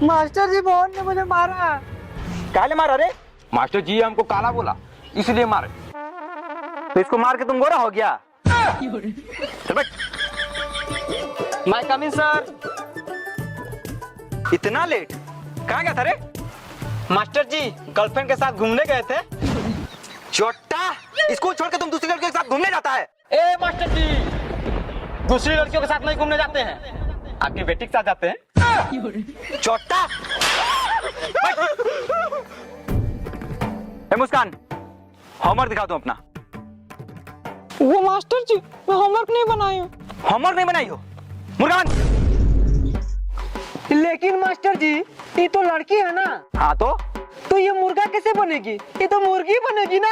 Master जी मोहन ने मुझे मारा। काले मारा रे? मास्टर जी हमको काला बोला इसलिए मारे। तो इसको मार के तुम गोरा हो गया? चल बैठ। मैं कम इन सर। इतना लेट कहाँ गया था रे? मास्टर जी गर्लफ्रेंड के साथ घूमने गए थे। चोटा, स्कूल छोड़ के तुम दूसरी लड़कियों के साथ घूमने जाता है? ए मास्टर जी, दूसरी लड़कियों के साथ नहीं घूमने जाते हैं, आपकी बेटी के साथ जाते हैं। चोटा। ए मुस्कान, होमवर्क दिखाओ तुम अपना। वो मास्टर जी मैं होमवर्क नहीं बनाई हूँ। होमवर्क नहीं बनाई हो? मुर्गा बन। लेकिन मास्टर जी ये तो लड़की है ना। हाँ तो ये मुर्गा कैसे बनेगी? ये तो मुर्गी बनेगी ना।